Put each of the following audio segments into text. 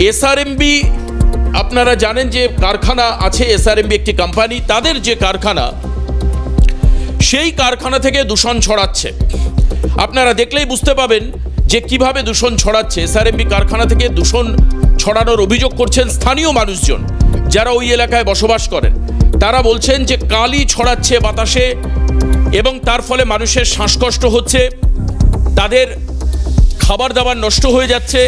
SRMB আপনারা জানেন যে কারখানা আছে, এসআরএমবি একটি কোম্পানি, তাদের যে কারখানা সেই কারখানা থেকে দূষণ ছড়াচ্ছে। আপনারা দেখলেই বুঝতে পাবেন যে কিভাবে দূষণ ছড়াচ্ছে। এসআরএমবি কারখানা থেকে দূষণ ছড়ানোর অভিযোগ করছেন স্থানীয় মানুষজন যারা ওই এলাকায় বসবাস করেন। তারা বলছেন যে কালি ছড়াচ্ছে বাতাসে এবং তার ফলে মানুষের শ্বাসকষ্ট হচ্ছে, তাদের খাবার দাবার নষ্ট হয়ে যাচ্ছে।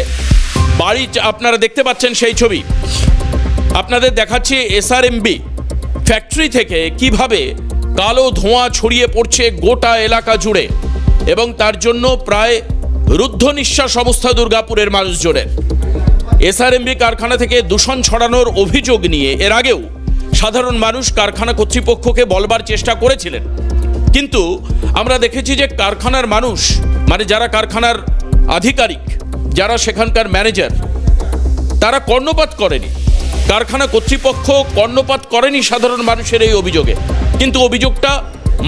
বাড়ি আপনারা দেখতে পাচ্ছেন সেই ছবি আপনাদের দেখাচ্ছি। এসআরএমবি ফ্যাক্টরি থেকে কিভাবে কালো ধোঁয়া ছড়িয়ে পড়ছে গোটা এলাকা জুড়ে এবং তার জন্য প্রায় রুদ্ধ নিঃশ্বাস অবস্থা দুর্গাপুরের মানুষজনের। এসআরএমবি কারখানা থেকে দূষণ ছড়ানোর অভিযোগ নিয়ে এর আগেও সাধারণ মানুষ কারখানা কর্তৃপক্ষকে বলবার চেষ্টা করেছিলেন, কিন্তু আমরা দেখেছি যে কারখানার মানুষ মানে যারা কারখানার আধিকারিক, যারা সেখানকার ম্যানেজার, তারা কর্ণপাত করেনি। কারখানা কর্তৃপক্ষ কর্ণপাত করেনি সাধারণ মানুষের এই অভিযোগে, কিন্তু অভিযোগটা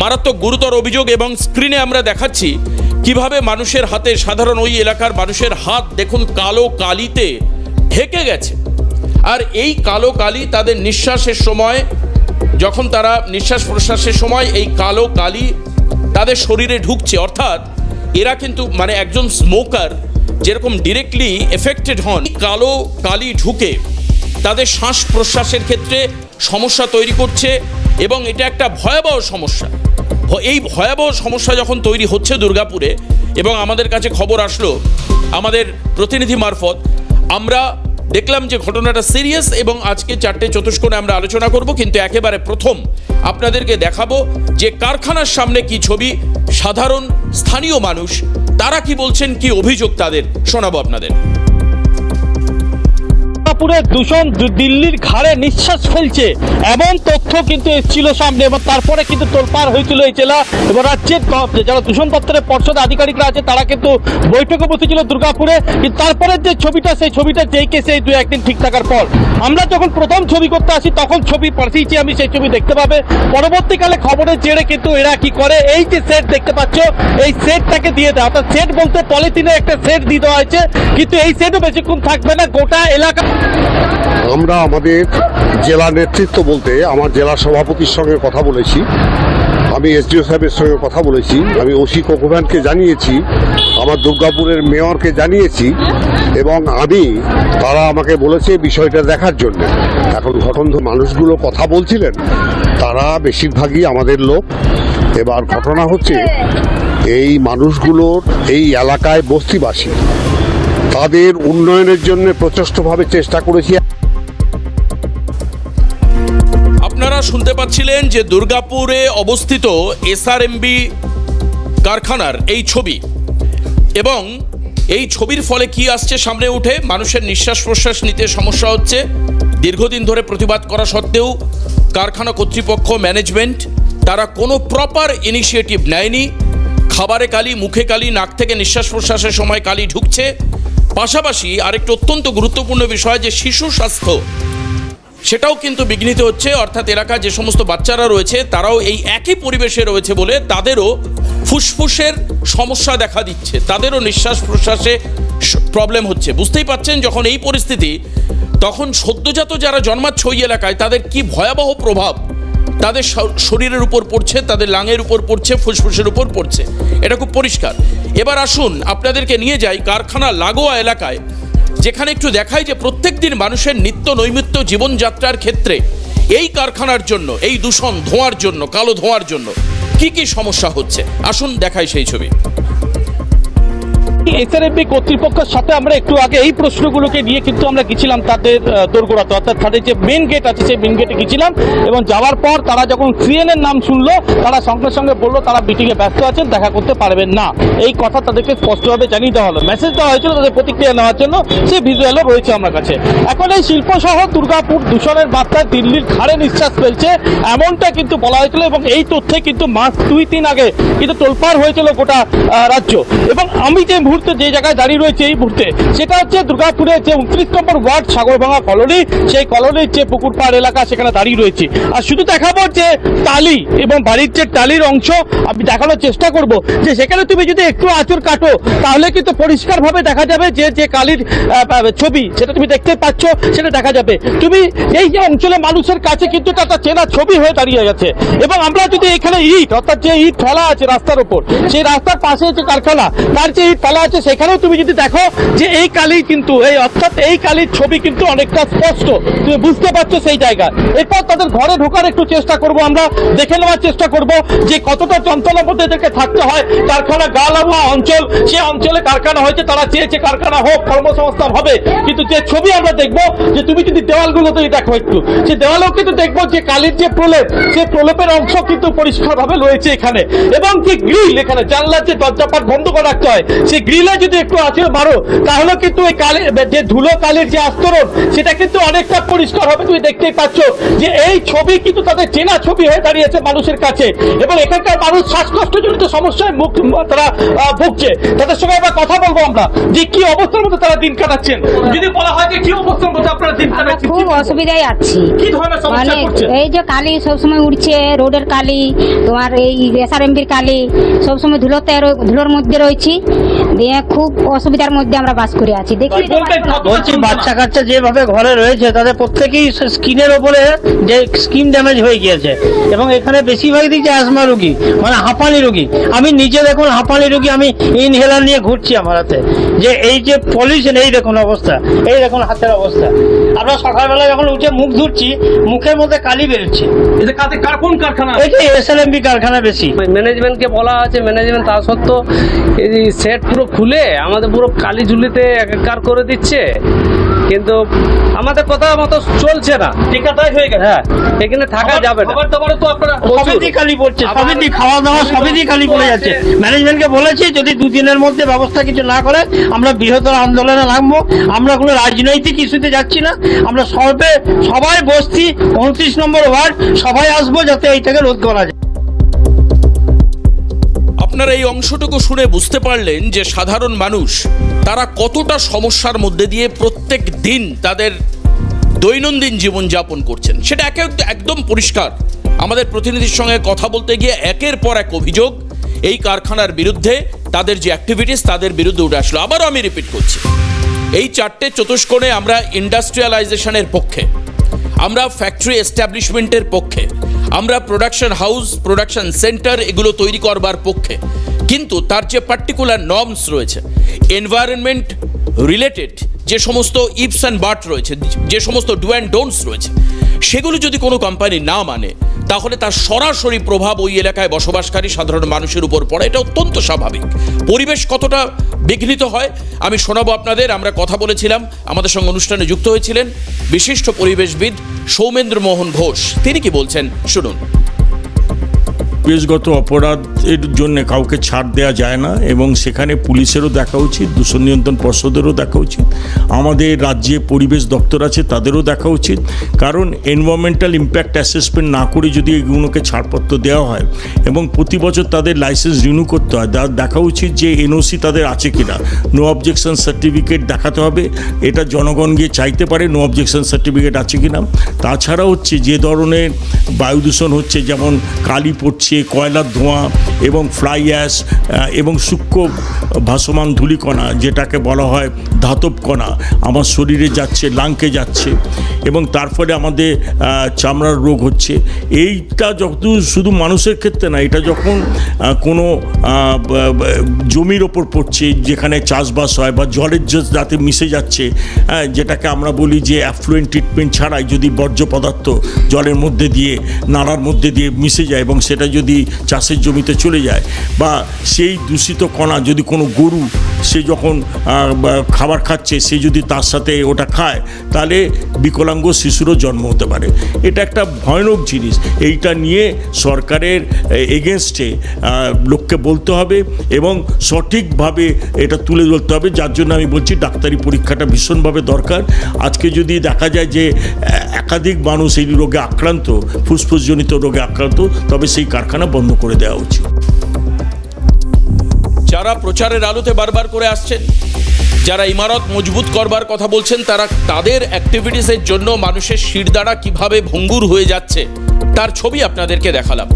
মারাত্মক গুরুতর অভিযোগ। এবং স্ক্রিনে আমরা দেখাচ্ছি কিভাবে মানুষের হাতে, সাধারণ ওই এলাকার মানুষের হাত দেখুন কালো কালিতে ঢেকে গেছে। আর এই কালো কালি তাদের নিঃশ্বাসের সময়, যখন তারা নিঃশ্বাস প্রশ্বাসের সময় এই কালো কালি তাদের শরীরে ঢুকছে। অর্থাৎ এরা কিন্তু মানে একজন স্মোকার যেরকম ডিরেক্টলি এফেক্টেড হন, কালো কালি ঢুকে তাদের শ্বাস প্রশ্বাসের ক্ষেত্রে সমস্যা তৈরি করছে এবং এটা একটা ভয়াবহ সমস্যা। এই ভয়াবহ সমস্যা যখন তৈরি হচ্ছে দুর্গাপুরে এবং আমাদের কাছে খবর আসলো আমাদের প্রতিনিধি মারফত, আমরা দেখলাম যে ঘটনাটা সিরিয়াস এবং আজকে 4টে চতুষ্কোণে আমরা আলোচনা করব। কিন্তু একেবারে প্রথম আপনাদেরকে দেখাবো যে কারখানার সামনে কি ছবি, সাধারণ স্থানীয় মানুষ তারা কি বলছেন, কি অভিযোগ তাদের শোনাবো আপনাদের। দুর্গাপুরের দূষণ দিল্লির ঘাড়ে নিঃশ্বাস ফেলছে এমন তথ্য কিন্তু এসেছিল সামনে এবং তারপরে কিন্তু তোলপাড় হয়েছিল এই জেলা এবং রাজ্যের যারা দূষণ দপ্তরের পর্ষদ আধিকারিকরা আছে তারা কিন্তু বৈঠকে বসেছিল দুর্গাপুরে। কিন্তু তারপরে যে ছবিটা, সেই ছবিটা যেই কেসে এই 2-1 দিন ঠিক থাকার পর আমরা যখন প্রথম ছবি করতে আসি তখন ছবি পাঠিয়েছি আমি, সেই ছবি দেখতে পাবে। পরবর্তীকালে খবরের জেরে কিন্তু এরা কি করে, এই যে সেট দেখতে পাচ্ছ এই সেটটাকে দিয়ে দেয়, অর্থাৎ সেট বলতে পলিথিনে একটা সেট দিয়ে দেওয়া হয়েছে, কিন্তু এই সেটও বেশিক্ষণ থাকবে না। গোটা এলাকা আমরা আমাদের জেলা নেতৃত্ব বলতে আমার জেলা সভাপতির সঙ্গে কথা বলেছি, আমি এসডিও সাহেবের সঙ্গে কথা বলেছি, আমি ওসি কোকোভ্যানকে জানিয়েছি, আমার দুর্গাপুরের মেয়রকে জানিয়েছি এবং তারা আমাকে বলেছে বিষয়টা দেখার জন্য। এখন মানুষগুলো কথা বলছিলেন, তারা বেশিরভাগই আমাদের লোক। এবার ঘটনা হচ্ছে এই মানুষগুলোর এই এলাকায় বস্তিবাসী, তাদের উন্নয়নের জন্য প্রচেষ্টভাবে চেষ্টা করেছি। আপনারা শুনতে পাচ্ছিলেন যে দুর্গাপুরে অবস্থিত এসআরএমবি কারখানার এই ছবি এবং এই ছবির ফলে কি আসছে সামনে উঠে, মানুষের নিঃশ্বাস প্রশ্বাস নিতে সমস্যা হচ্ছে। দীর্ঘদিন ধরে প্রতিবাদ করা সত্ত্বেও কারখানা কর্তৃপক্ষ, ম্যানেজমেন্ট তারা কোনো প্রপার ইনিশিয়েটিভ নেয়নি। খাবারে কালি, মুখে কালি, নাক থেকে নিঃশ্বাস প্রশ্বাসের সময় কালি ঢুকছে। পাশাপাশি আরেকটি অত্যন্ত গুরুত্বপূর্ণ বিষয় যে শিশু স্বাস্থ্য, সেটাও কিন্তু বিঘ্নিত হচ্ছে। অর্থাৎ এলাকায় যে সমস্ত বাচ্চারা রয়েছে তারাও এই একই পরিবেশে রয়েছে বলে তাদেরও ফুসফুসের সমস্যা দেখা দিচ্ছে, তাদেরও নিঃশ্বাস প্রশ্বাসে প্রবলেম হচ্ছে। বুঝতেই পাচ্ছেন যখন এই পরিস্থিতি, তখন সদ্যজাত যারা জন্মাচ্ছে ওই এলাকায় তাদের কি ভয়াবহ প্রভাব তাদের শরীরের উপর পড়ছে, তাদের লাঙের উপর পড়ছে, ফুসফুসের উপর পড়ছে, এটা খুব পরিষ্কার। এবার আসুন আপনাদেরকে নিয়ে যাই কারখানা লাগোয়া এলাকায়, যেখানে একটু দেখাই যে প্রত্যেক দিন মানুষের নিত্য নৈমিত্য জীবনযাত্রার ক্ষেত্রে এই কারখানার জন্য, এই দূষণ ধোঁয়ার জন্য, কালো ধোঁয়ার জন্য কি কি সমস্যা হচ্ছে। আসুন দেখাই সেই ছবি। এসআরএমবি কর্তৃপক্ষের সাথে আমরা একটু আগে এই প্রশ্নগুলোকে নিয়ে কিন্তু আমরা গেছিলাম তাদের দোরগোড়াতে, অর্থাৎ তাদের যে মেন গেট আছে সেই মেন গেটে গেছিলাম এবং যাওয়ার পর তারা যখন সিএনএর নাম শুনলো তারা সঙ্গে সঙ্গে বললো তারা মিটিংয়ে ব্যস্ত আছেন, দেখা করতে পারবেন না। এই কথা তাদেরকে স্পষ্টভাবে জানিয়ে দেওয়া হলো, মেসেজ দেওয়া হয়েছিল তাদের প্রতিক্রিয়া নেওয়ার জন্য, সেই ভিজুয়ালও রয়েছে আমার কাছে। এখন এই শিল্প শহর দুর্গাপুর দূষণের বার্তায় দিল্লির ঘাড়ে নিঃশ্বাস ফেলছে এমনটা কিন্তু বলা হয়েছিল এবং এই তথ্যে কিন্তু মাস 2-3 আগে কিন্তু তোলপাড় হয়েছিল গোটা রাজ্য। এবং আমি যে মুহূর্তে যে জায়গায় দাঁড়িয়ে রয়েছে এই মুহূর্তে, সেটা হচ্ছে দুর্গাপুরের যে 29 নম্বর ওয়ার্ড সাগরভাঙা কলোনি, সেই কলোনির যে পুকুর পাড় এলাকা সেখানে দাঁড়িয়ে রয়েছে। আর শুধু দেখাবো যে টালি এবং বাড়ির যে টালির অংশ আমি দেখানোর চেষ্টা করব যে সেখানে তুমি যদি একটু আঁচড় কাটো তাহলে কিন্তু পরিষ্কারভাবে দেখা যাবে যে যে কালির ছবি সেটা তুমি দেখতে পাচ্ছ, সেটা দেখা যাবে। তুমি এই যে অঞ্চলে মানুষের কাছে কিন্তু একটা চেনা ছবি হয়ে দাঁড়িয়ে গেছে। এবং আমরা যদি এখানে ইট, অর্থাৎ যে ইট ফেলা আছে রাস্তার উপর, সেই রাস্তার পাশে যে কারখানা তার যে ইট ফেলা আছে, সেখানেও তুমি যদি দেখো যে এই কালি কিন্তু অর্থাৎ এই কালির ছবি কিন্তু অনেকটা স্পষ্ট, তুমি বুঝতে পারছো সেই জায়গায়। এরপর তাদের ঘরে ঢোকার একটু চেষ্টা করব, আমরা দেখে নেওয়ার চেষ্টা করব যে কতটা যন্ত্রণার মধ্যে এদেরকে থাকতে হয়। কারখানা গা লাগোয়া অঞ্চল, সে অঞ্চলে কারখানা হয়েছে, তারা চেয়েছে কারখানা হোক, কর্মসংস্থান হবে, কিন্তু যে ছবি আমরা দেখবো, যে তুমি যদি দেওয়ালগুলো তো দেখো একটু, যে দেওয়ালেও কিন্তু দেখবো যে কালির যে প্রলেপ, সে প্রলেপের অংশ কিন্তু পরিষ্কারভাবে রয়েছে এখানে। এবং যে গ্রিল, এখানে জানলার যে দরজাপাট বন্ধ করে রাখতে হয়, সেই গ্রিলে যদি একটু আঁচড়ে মারো তাহলে কিন্তু এই কালি যে ধুলো কালির যে আস্তরণ, সেটা কিন্তু অনেকটা পরিষ্কার হবে। তুমি দেখতেই পাচ্ছ যে এই ছবি কিন্তু তাদের চেনা ছবি হয়ে দাঁড়িয়েছে মানুষের কাছে। এবং এখানকার মানুষ শ্বাসকষ্টজনিত সমস্যায় তারা ভুগছে। তাদের সঙ্গে আমরা কথা বলবো আমরা যে কি অবস্থার মধ্যে তারা দিন কাটাচ্ছেন। যদি বলা হয় যে কি অবস্থার মধ্যে আপনারা দিন কাটাচ্ছেন, খুব অসুবিধায় আছি। কি ধরনের সমস্যা মানে করছেন? এই যে কালি সবসময় উঠছে, রোডের কালি, তোমার এই এসআরএমবির কালি, সবসময় ধুলোর মধ্যে রয়েছি, দিয়ে খুব অসুবিধার মধ্যে আমরা বাস করে আছি। দেখি বলছি বাচ্চা কাচ্চা যেভাবে ঘরে রয়েছে তাদের প্রত্যেকেই স্কিনের ওপরে যে স্কিন ড্যামেজ হয়ে গিয়েছে। এবং এখানে বেশিরভাগই দিচ্ছে অ্যাজমা রোগী, মানে হাঁপানি রোগী। আমি নিজে দেখুন হাঁপানি রোগী, আমি ইনহেলার নিয়ে ঘুরছি আমার হাতে। যে এই যে পলিউশন, এই দেখুন অবস্থা, এই দেখুন হাতের অবস্থা। আমরা সকালবেলা যখন উঠে মুখ ধুচ্ছি, মুখের মধ্যে কালি বেরোচ্ছে। এটা কোন কারখানা? এই যে এসএলএমবি কারখানা বেশি। ম্যানেজমেন্টকে বলা আছে, ম্যানেজমেন্ট তা সত্ত্বেও এই সেট পুরো খুলে আমাদের পুরো কালি ঝুলিতে একাকার করে দিচ্ছে, কিন্তু আমাদের কথা মতো চলছে না। ঠিকাদার হয়ে গেছে। হ্যাঁ, এখানে থাকা যাবে না। খাবার দাবারও তো আপনারা সবই কালি পড়ছে, সবই খাওয়া দাওয়া সবই কালি পড়ে যাচ্ছে। ম্যানেজমেন্টকে বলেছি যদি দুদিনের মধ্যে ব্যবস্থা কিছু না করে আমরা বৃহত্তর আন্দোলনে নামবো। আমরা কোনো রাজনৈতিক ইস্যুতে যাচ্ছি না, আমরা সবাই বস্তি 29 নম্বর ওয়ার্ড সবাই আসবো যাতে এইটাকে রোধ করা যায়। আপনারা এই অংশটুকু শুনে বুঝতে পারলেন যে সাধারণ মানুষ তারা কতটা সমস্যার মধ্যে দিয়ে প্রত্যেক দিন তাদের দৈনন্দিন জীবন যাপন করছেন, সেটা একদম পরিষ্কার। আমাদের প্রতিনিধির সঙ্গে কথা বলতে গিয়ে একের পর এক অভিযোগ এই কারখানার বিরুদ্ধে, তাদের যে অ্যাক্টিভিটিস তাদের বিরুদ্ধে উঠে আসলো। আবারও আমি রিপিট করছি, এই চারটে চতুষ্কোণে আমরা ইন্ডাস্ট্রিয়ালাইজেশনের পক্ষে, আমরা ফ্যাক্টরি এস্টাবলিশমেন্টের পক্ষে, আমরা প্রোডাকশন হাউস, প্রোডাকশন সেন্টার এগুলো তৈরি করবার পক্ষে। কিন্তু তার যে পার্টিকুলার নর্মস রয়েছে, এনভায়রনমেন্ট রিলেটেড যে সমস্ত ইফস অ্যান্ড বাট রয়েছে, যে সমস্ত ডু অ্যান্ড ডোন্টস রয়েছে, সেগুলো যদি কোনো কোম্পানি না মানে তাহলে তার সরাসরি প্রভাব ওই এলাকায় বসবাসকারী সাধারণ মানুষের উপর পড়ে। এটা অত্যন্ত স্বাভাবিক। পরিবেশ কতটা বিঘ্নিত হয় আমি শোনাবো আপনাদের। আমরা কথা বলেছিলাম, আমাদের সঙ্গে অনুষ্ঠানে যুক্ত হয়েছিলেন বিশিষ্ট পরিবেশবিদ সৌমেন্দ্র মোহন ঘোষ। তিনি কি বলছেন শুনুন। পরিবেশগত অপরাধের জন্য কাউকে ছাড় দেওয়া যায় না, এবং সেখানে পুলিশেরও দেখা উচিত, দূষণ নিয়ন্ত্রণ পর্ষদেরও দেখা উচিত, আমাদের রাজ্যে পরিবেশ দপ্তর আছে তাদেরও দেখা উচিত। কারণ এনভায়রনমেন্টাল ইম্প্যাক্ট অ্যাসেসমেন্ট না করে যদি এগুলোকে ছাড়পত্র দেওয়া হয় এবং প্রতি বছর তাদের লাইসেন্স রিনিউ করতে হয়, দেখা উচিত যে এনওসি তাদের আছে কিনা, নো অবজেকশন সার্টিফিকেট দেখাতে হবে। এটা জনগণ গিয়ে চাইতে পারে নো অবজেকশন সার্টিফিকেট আছে কিনা। তাছাড়া হচ্ছে যে ধরনের বায়ু দূষণ হচ্ছে, যেমন কালি পড়ছে, কয়লার ধোঁয়া এবং ফ্লাই অ্যাশ এবং সূক্ষ্ম ভাসমান ধূলিকণা যেটাকে বলা হয় ধাতব কণা আমার শরীরে যাচ্ছে, লাংকে যাচ্ছে, এবং তার ফলে আমাদের চামড়ার রোগ হচ্ছে। এইটা যত শুধু মানুষের ক্ষেত্রে না, এটা যখন কোনো জমির ওপর পড়ছে যেখানে চাষবাস হয় বা জলের যাতে মিশে যাচ্ছে, যেটাকে আমরা বলি যে অ্যাফ্লুয়েন্ট ট্রিটমেন্ট ছাড়াই যদি বর্জ্য পদার্থ জলের মধ্যে দিয়ে, নালার মধ্যে দিয়ে মিশে যায় এবং সেটা যদি চাষের জমিতে চলে যায়, বা সেই দূষিত কণা যদি কোনো গরু সে যখন খাবার খাচ্ছে সে যদি তার সাথে ওটা খায়, তাহলে বিকলাঙ্গ শিশুরও জন্ম হতে পারে। এটা একটা ভয়ানক জিনিস। এইটা নিয়ে সরকারের এগেনস্টে লোককে বলতে হবে এবং সঠিকভাবে এটা তুলে ধরতে হবে। যার জন্য আমি বলছি ডাক্তারি পরীক্ষাটা ভীষণভাবে দরকার। আজকে যদি দেখা যায় যে একাধিক মানুষ এই রোগে আক্রান্ত, ফুসফুসজনিত রোগে আক্রান্ত, তবে সেই কারখানা বন্ধ করে দেওয়া উচিত। যারা প্রচারের আলোতে বারবার করে আসছেন, যারা ইমারত মজবুত করবার কথা বলছেন, তারা তাদের অ্যাক্টিভিটিসের জন্য মানুষের শিরদাঁড়া কিভাবে ভঙ্গুর হয়ে যাচ্ছে তার ছবি আপনাদেরকে দেখালাম।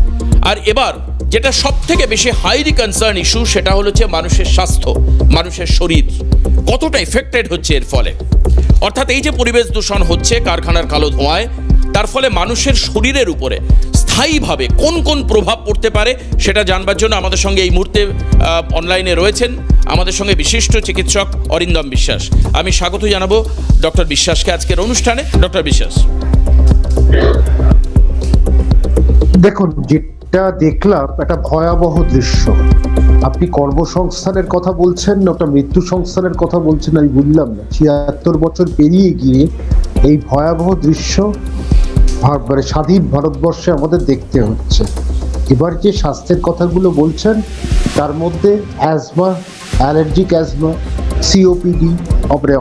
আর এবার যেটা সব থেকে বেশি হাইলি কনসার্ন ইস্যু, সেটা হচ্ছে মানুষের স্বাস্থ্য, মানুষের শরীর কতটা এফেক্টেড হচ্ছে এর ফলে। অর্থাৎ এই যে পরিবেশ দূষণ হচ্ছে কারখানার কালো ধোঁয়ায়, তার ফলে মানুষের শরীরের উপরে স্থায়ীভাবে কোন কোন প্রভাব পড়তে পারে সেটা জানবার জন্য আমাদের সঙ্গে এই মুহূর্তে অনলাইনে রয়েছেন আমাদের সঙ্গে বিশিষ্ট চিকিৎসক অরিন্দম বিশ্বাস। আমি স্বাগত জানাবো ডক্টর বিশ্বাসকে আজকের অনুষ্ঠানে। ডক্টর বিশ্বাস, দেখুন, যেটা দেখলাম একটা ভয়াবহ দৃশ্য। আপনি কর্মসংস্থানের কথা বলছেন, ওটা মৃত্যু সংস্থানের কথা বলছেন, আমি বুঝলাম না। ৭৬ বছর পেরিয়ে গিয়ে এই ভয়াবহ দৃশ্য মানে স্বাধীন ভারতবর্ষে আমাদের দেখতে হচ্ছে। এবার যে স্বাস্থ্যের কথাগুলো বলছেন তার মধ্যে asthma, allergic asthma, COPD,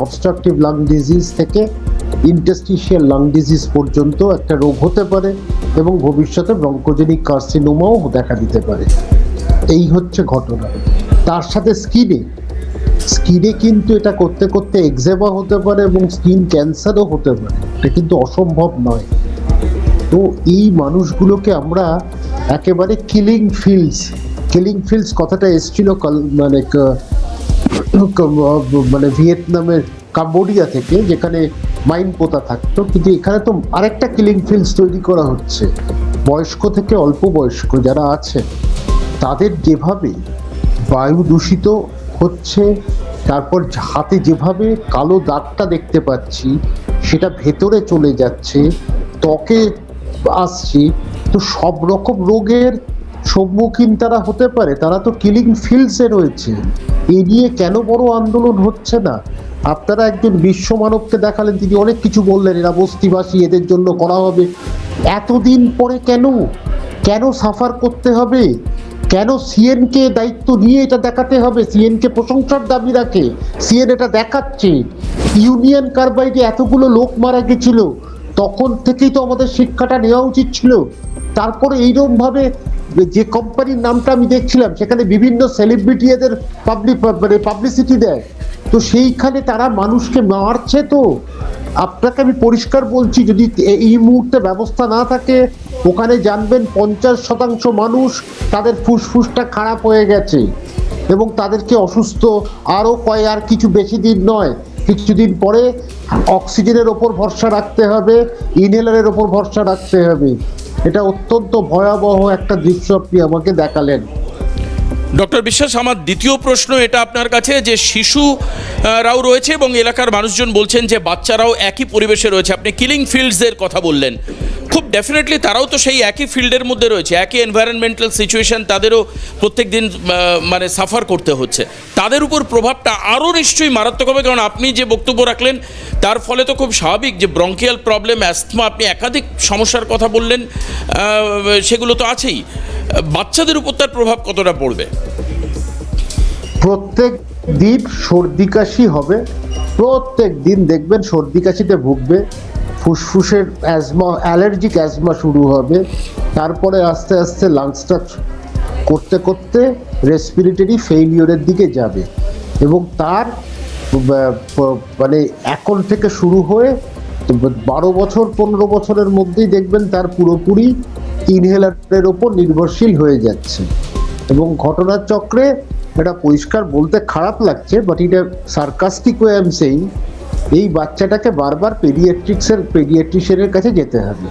obstructive lung disease থেকে ইন্টারস্টিশিয়াল লাং ডিজিজ পর্যন্ত একটা রোগ হতে পারে এবং ভবিষ্যতে ব্রঙ্কোজেনিক কার্সিনোমাও দেখা দিতে পারে। এই হচ্ছে ঘটনা। তার সাথে স্কিনে কিন্তু এটা করতে করতে এক্সেমা হতে পারে এবং স্কিন ক্যান্সারও হতে পারে। এটা কিন্তু অসম্ভব নয়। তো এই মানুষগুলোকে আমরা একেবারে কিলিং ফিল্ডস কথাটা এসেছিল মানে ভিয়েতনামের কাম্বোডিয়া থেকে, যেখানে মাইন পোতা থাকতো, কিন্তু এখানে তো আরেকটা কিলিং ফিল্ডস তৈরি করা হচ্ছে। বয়স্ক থেকে অল্প বয়স্ক যারা আছে তাদের যেভাবে বায়ু দূষিত হচ্ছে, তারপর হাতে যেভাবে কালো দাগটা দেখতে পাচ্ছি সেটা ভেতরে চলে যাচ্ছে, ত্বকে আসছে, তো সব রকম রোগের সম্মুখীন তারা হতে পারে। তারা তো কিলিং ফিল্ডসে রয়েছে। এ নিয়ে কেন বড় আন্দোলন হচ্ছে না? আপনারা একজন বিশ্ব মানবকে দেখালেন, তিনি অনেক কিছু বললেন, এরা বস্তিবাসী, এদের জন্য করা হবে। এতদিন পরে কেন সাফার করতে হবে? কেন সিএনকে দায়িত্ব নিয়ে এটা দেখাতে হবে? সিএনকে প্রশংসার দাবি রাখে, সিএন এটা দেখাচ্ছে। ইউনিয়ন কার্বাইডে এতগুলো লোক মারা গেছিল, তখন থেকেই তো আমাদের শিক্ষাটা নেওয়া উচিত ছিল। তারপরে এইরকম ভাবে যে কোম্পানির নামটা আমি দেখছিলাম, সেখানে বিভিন্ন সেলিব্রিটি এদের পাবলিসিটি দেয়, তো সেইখানে তারা মানুষকে মারছে। তো আপনাকে আমি পরিষ্কার বলছি, যদি এই মুহূর্তে ব্যবস্থা না থাকে, ওখানে জানবেন 50% মানুষ তাদের ফুসফুসটা খারাপ হয়ে গেছে এবং তাদেরকে অসুস্থ আর কিছু বেশি দিন নয়, কিছুদিন পরে অক্সিজেনের ওপর ভরসা রাখতে হবে, ইনহেলারের ওপর ভরসা রাখতে হবে। এটা অত্যন্ত ভয়াবহ একটা দৃশ্য আপনি আমাকে দেখালেন। ডক্টর বিশ্বাস, আমার দ্বিতীয় প্রশ্ন এটা আপনার কাছে, যে শিশুরাও রয়েছে এবং এলাকার মানুষজন বলছেন যে বাচ্চারাও একই পরিবেশে রয়েছে। আপনি কিলিং ফিল্ডসের কথা বললেন, খুব ডেফিনেটলি তারাও তো সেই একই ফিল্ডের মধ্যে রয়েছে, একই এনভায়রনমেন্টাল সিচুয়েশন তাদেরও প্রত্যেক দিন মানে সাফার করতে হচ্ছে। তাদের উপর প্রভাবটা আরও নিশ্চয়ই মারাত্মক হবে, কারণ আপনি যে বক্তব্য রাখলেন তার ফলে তো খুব স্বাভাবিক যে ব্রঙ্কিয়াল প্রবলেম, অ্যাস্থমা, আপনি একাধিক সমস্যার কথা বললেন, সেগুলো তো আছেই। বাচ্চাদের উপর তার প্রভাব কতটা পড়বে? প্রত্যেক দিন সর্দি কাশি হবে, প্রত্যেক দিন দেখবেন সর্দি কাশিতে ভুগবে, ফুসফুসের অ্যাজমা, অ্যালার্জিক অ্যাজমা শুরু হবে, তারপরে আস্তে আস্তে লাংসটা করতে করতে রেসপিরেটরি ফেইলিওরের দিকে যাবে এবং তার মানে এখন থেকে শুরু হয়ে 12 বছর 15 বছরের মধ্যেই দেখবেন তার পুরোপুরি ইনহেলারের ওপর নির্ভরশীল হয়ে যাচ্ছে। এবং ঘটনার চক্রে এটা পরিষ্কার বলতে খারাপ লাগছে, বাট এটা sarcastic way I am saying, এই বাচ্চাটাকে বারবার পেডিয়াট্রিশিয়ানের কাছে যেতে হবে।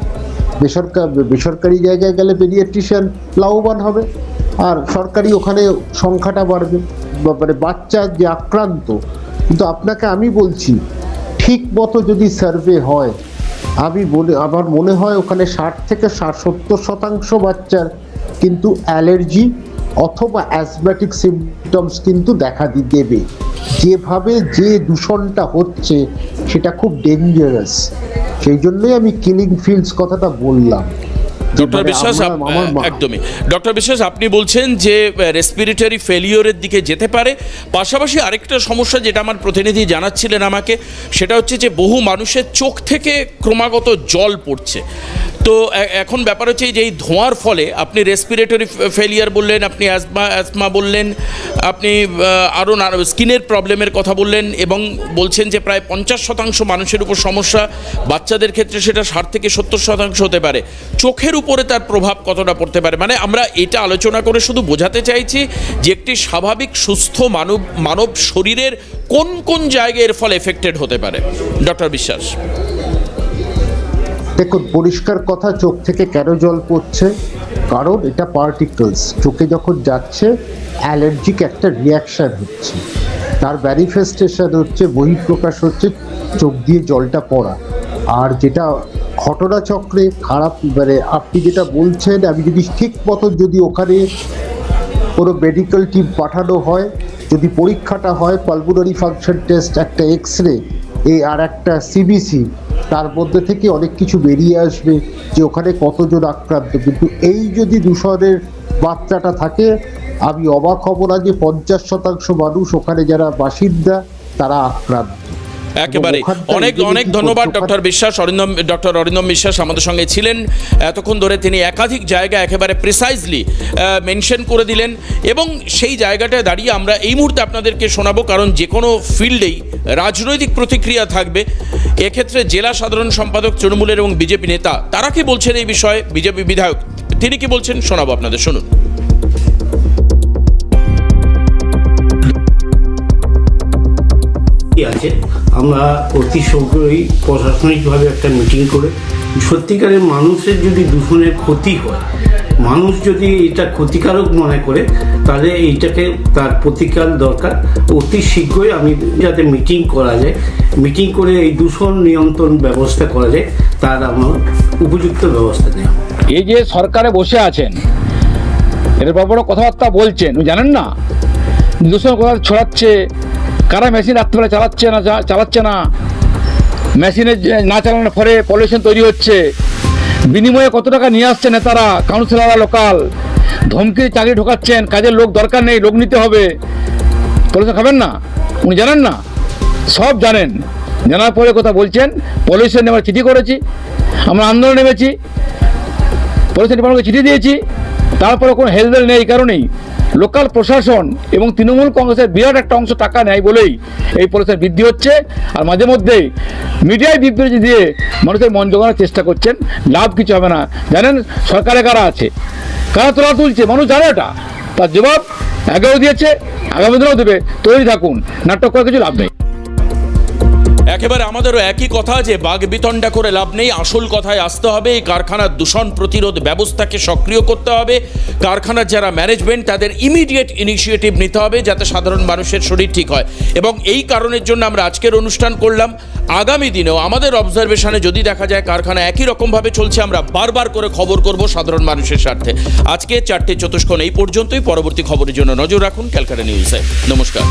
বেসরকারি জায়গায় গেলে পেডিয়াট্রিশিয়ান লাভবান হবে, আর সরকারি ওখানে সংখ্যাটা বাড়বে, মানে বাচ্চা যে আক্রান্ত। কিন্তু আপনাকে আমি বলছি, ঠিক মতো যদি সার্ভে হয়, আমার মনে হয় ওখানে 60 থেকে 70% বাচ্চার কিন্তু অ্যালার্জি অথবা অ্যাজম্যাটিক সিমটমস কিন্তু দেখা দেবে। যেভাবে যে দূষণটা হচ্ছে সেটা খুব ডেঞ্জারাস, সেই জন্যই আমি কিলিং ফিল্ডস কথাটা বললাম। ডক্টর বিশ্বাস, একদমই ডক্টর বিশ্বাস, আপনি বলছেন যে রেসপিরেটরি ফেলিওরের দিকে যেতে পারে। পাশাপাশি আরেকটা সমস্যা যেটা আমার প্রতিনিধি জানাচ্ছিলেন আমাকে, সেটা হচ্ছে যে বহু মানুষের চোখ থেকে ক্রমাগত জল পড়ছে। তো এখন ব্যাপার হচ্ছে যে এই ধোঁয়ার ফলে আপনি রেসপিরেটরি ফেলিয়ার বললেন, আপনি অ্যাজমা বললেন, আপনি আরও স্কিনের প্রবলেমের কথা বললেন এবং বলছেন যে প্রায় 50% মানুষের উপর সমস্যা, বাচ্চাদের ক্ষেত্রে সেটা 60 থেকে 70% হতে পারে। চোখের উপরে তার প্রভাব কতটা পড়তে পারে, মানে আমরা এটা আলোচনা করে শুধু বোঝাতে চাইছি যে একটি স্বাভাবিক সুস্থ মানব শরীরের কোন কোন জায়গায় এর ফলে এফেক্টেড হতে পারে। ডক্টর বিশ্বাস, দেখুন, পরিষ্কার কথা, চোখ থেকে কেন জল পড়ছে? কারণ এটা পার্টিকলস চোখে যখন যাচ্ছে অ্যালার্জিক একটা রিয়াকশান হচ্ছে, তার ম্যানিফেস্টেশন হচ্ছে, বহিঃপ্রকাশ হচ্ছে চোখ দিয়ে জলটা পড়া। আর যেটা ঘটনাচক্রে খারাপ, মানে আপনি যেটা বলছেন, আমি যদি ঠিক মতন যদি ওখানে কোনো মেডিকেল টিম পাঠানো হয়, যদি পরীক্ষাটা হয় পালমোনারি ফাংশন টেস্ট, একটা এক্স-রে আর একটা সিবিসি, তার মধ্যে থেকে অনেক কিছু বেরিয়ে আসবে যে ওখানে কতজন আক্রান্ত। কিন্তু এই যদি দূষণের মাত্রাটা থাকে, আমি অবাক হব না যে 50% মানুষ ওখানে যারা বাসিন্দা তারা আক্রান্ত। একেবারে অনেক অনেক ধন্যবাদ ডক্টর বিশ্বাস। ডক্টর অরিন্দম বিশ্বাস আমাদের সঙ্গে ছিলেন এতক্ষণ ধরে। তিনি একাধিক জায়গা একেবারে প্রিসাইজলি মেনশন করে দিলেন এবং সেই জায়গাটায় দাঁড়িয়ে আমরা এই মুহূর্তে আপনাদেরকে শোনাবো, কারণ যে কোনো ফিল্ডেই রাজনৈতিক প্রতিক্রিয়া থাকবে। এক্ষেত্রে জেলা সাধারণ সম্পাদক তৃণমূলের এবং বিজেপি নেতা তারা কি বলছেন এই বিষয়ে, বিজেপি বিধায়ক তিনি কি বলছেন শোনাবো আপনাদের, শুনুন। আছে, আমরা অতি শীঘ্রই প্রশাসনিকভাবে একটা মিটিং করে সত্যিকারের মানুষের যদি দূষণের ক্ষতি হয়, মানুষ যদি এটা ক্ষতিকারক মনে করে, তাহলে এইটাকে তার প্রতিকার দরকার। অতি শীঘ্রই আমি যাতে মিটিং করা যায়, মিটিং করে এই দূষণ নিয়ন্ত্রণ ব্যবস্থা করা যায়, তার আমার উপযুক্ত ব্যবস্থা নেওয়া। এই যে সরকারে বসে আছেন, এর বড় বড় কথাবার্তা বলছেন, জানেন না দূষণ কথা ছড়াচ্ছে, কারা মেশিন রাত্রিবেলা চালাচ্ছে না, মেশিনে না চালানোর ফলে পলিউশন তৈরি হচ্ছে, বিনিময়ে কত টাকা নিয়ে আসছে নেতারা, কাউন্সিলররা লোকাল, ধমকি চাকরি ঢোকাচ্ছেন, কাজের লোক দরকার নেই, লোক নিতে হবে, পলিউশন খাবেন না, উনি জানেন না, সব জানেন। জানার পরে কথা বলছেন পলিউশন নিয়ে আমরা চিঠি করেছি, আমরা আন্দোলন নেমেছি, পলিউশন ডিপার্টমেন্টকে চিঠি দিয়েছি, তারপরে কোনো হেলদোল নেই। এই কারণেই লোকাল প্রশাসন এবং তৃণমূল কংগ্রেসের বিরাট একটা অংশ টাকা নেয় বলেই এই পলিউশন বৃদ্ধি হচ্ছে। আর মাঝে মধ্যেই মিডিয়ায় বিবৃতি দিয়ে মানুষের মন জোগানোর চেষ্টা করছেন, লাভ কিছু হবে না। জানেন সরকারে কারা আছে, কারা তোলা তুলছে, মানুষ জানে এটা, তার জবাব আগেও দিয়েছে, আগামী দিনেও দেবে। তৈরি থাকুন, নাটক করে কিছু লাভ নেই। একেবারে আমাদেরও একই কথা যে বাগবিতণ্ডা করে লাভ নেই, আসল কথায় আসতে হবে। এই কারখানার দূষণ প্রতিরোধ ব্যবস্থাকে সক্রিয় করতে হবে, কারখানার যারা ম্যানেজমেন্ট তাদের ইমিডিয়েট ইনিশিয়েটিভ নিতে হবে যাতে সাধারণ মানুষের শরীর ঠিক হয়। এবং এই কারণের জন্য আমরা আজকের অনুষ্ঠান করলাম। আগামী দিনেও আমাদের অবজারভেশনে যদি দেখা যায় কারখানা একই রকমভাবে চলছে, আমরা বারবার করে খবর করব সাধারণ মানুষের স্বার্থে। আজকে 4টে চতুষ্কোণ এই পর্যন্তই। পরবর্তী খবরের জন্য নজর রাখুন ক্যালকাটা নিউজে। নমস্কার।